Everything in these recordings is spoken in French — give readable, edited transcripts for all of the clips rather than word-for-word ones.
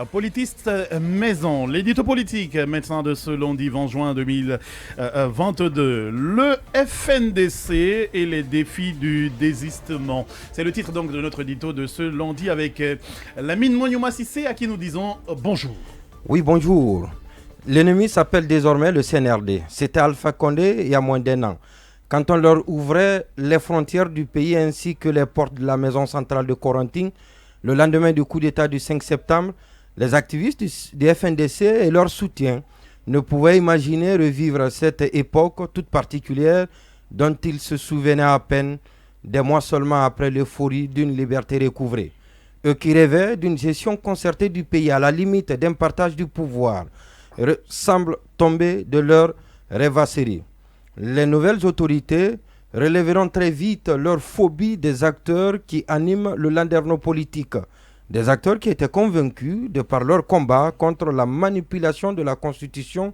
Politiste maison, l'édito politique maintenant de ce lundi 20 juin 2022. Le FNDC et les défis du désistement. C'est le titre donc de notre édito de ce lundi avec Lamine Monyouma Sissé à qui nous disons bonjour. Oui, bonjour. L'ennemi s'appelle désormais le CNRD. C'était Alpha Condé il y a moins d'un an. Quand on leur ouvrait les frontières du pays ainsi que les portes de la maison centrale de Corentin, le lendemain du coup d'État du 5 septembre, les activistes du FNDC et leurs soutiens ne pouvaient imaginer revivre cette époque toute particulière dont ils se souvenaient à peine des mois seulement après l'euphorie d'une liberté recouvrée. Eux qui rêvaient d'une gestion concertée du pays à la limite d'un partage du pouvoir semblent tomber de leur rêvasserie. Les nouvelles autorités relèveront très vite leur phobie des acteurs qui animent le landerneau politique. Des acteurs qui étaient convaincus, de par leur combat contre la manipulation de la Constitution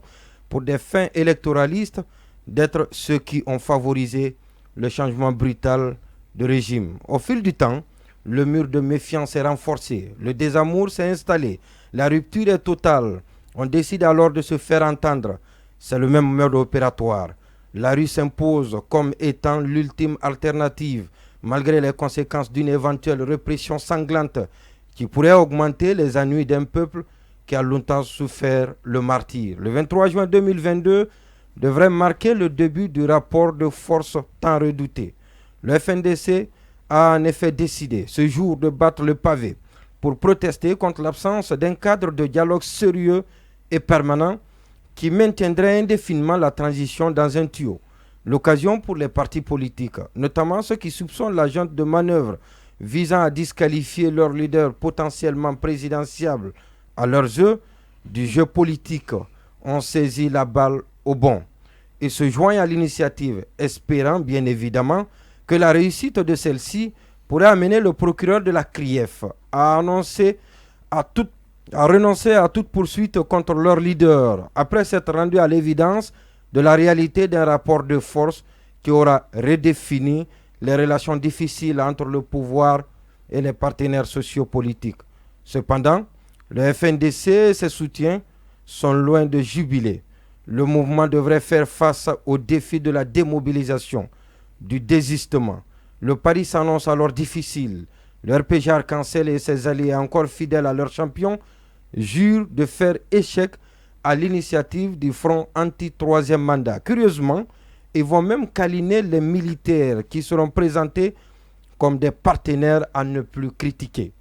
pour des fins électoralistes, d'être ceux qui ont favorisé le changement brutal de régime. Au fil du temps, le mur de méfiance est renforcé, le désamour s'est installé, la rupture est totale. On décide alors de se faire entendre. C'est le même mode opératoire. La rue s'impose comme étant l'ultime alternative, malgré les conséquences d'une éventuelle répression sanglante qui pourrait augmenter les ennuis d'un peuple qui a longtemps souffert le martyre. Le 23 juin 2022 devrait marquer le début du rapport de force tant redouté. Le FNDC a en effet décidé ce jour de battre le pavé pour protester contre l'absence d'un cadre de dialogue sérieux et permanent qui maintiendrait indéfiniment la transition dans un tuyau. L'occasion pour les partis politiques, notamment ceux qui soupçonnent la junte de manœuvre visant à disqualifier leur leader potentiellement présidentiable à leurs yeux du jeu politique, ont saisi la balle au bon et se joignent à l'initiative, espérant bien évidemment que la réussite de celle-ci pourrait amener le procureur de la CRIEF à renoncer à toute poursuite contre leur leader, après s'être rendu à l'évidence de la réalité d'un rapport de force qui aura redéfini les relations difficiles entre le pouvoir et les partenaires sociopolitiques. Cependant, le FNDC et ses soutiens sont loin de jubiler. Le mouvement devrait faire face aux défis de la démobilisation, du désistement. Le pari s'annonce alors difficile. Le RPG Arc-en-Ciel et ses alliés, encore fidèles à leur champion, jurent de faire échec à l'initiative du Front anti-troisième mandat. Curieusement, ils vont même câliner les militaires qui seront présentés comme des partenaires à ne plus critiquer.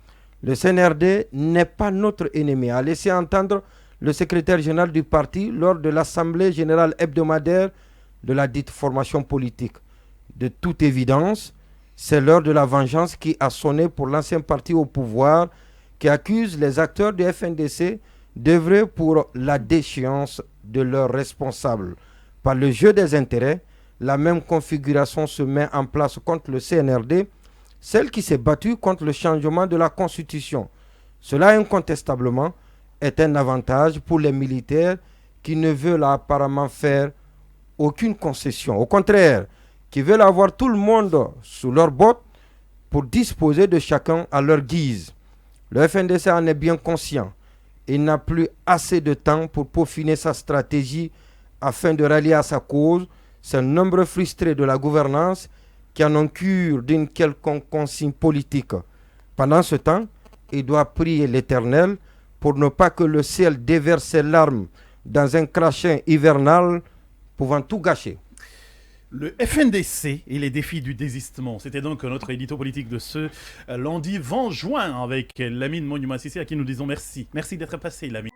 Le CNRD n'est pas notre ennemi, a laissé entendre le secrétaire général du parti lors de l'Assemblée générale hebdomadaire de la dite formation politique. De toute évidence, c'est l'heure de la vengeance qui a sonné pour l'ancien parti au pouvoir qui accuse les acteurs du FNDC d'œuvrer pour la déchéance de leurs responsables. Par le jeu des intérêts, la même configuration se met en place contre le CNRD, celle qui s'est battue contre le changement de la Constitution. Cela, incontestablement, est un avantage pour les militaires qui ne veulent apparemment faire aucune concession. Au contraire, qui veulent avoir tout le monde sous leurs bottes pour disposer de chacun à leur guise. Le FNDC en est bien conscient. Il n'a plus assez de temps pour peaufiner sa stratégie afin de rallier à sa cause ces nombreux frustrés de la gouvernance qui en ont cure d'une quelconque consigne politique. Pendant ce temps, il doit prier l'Éternel pour ne pas que le ciel déverse ses larmes dans un crachin hivernal pouvant tout gâcher. Le FNDC et les défis du désistement. C'était donc notre édito politique de ce lundi 20 juin avec Lamine Monyouma Sissé à qui nous disons merci. Merci d'être passé, Lamine.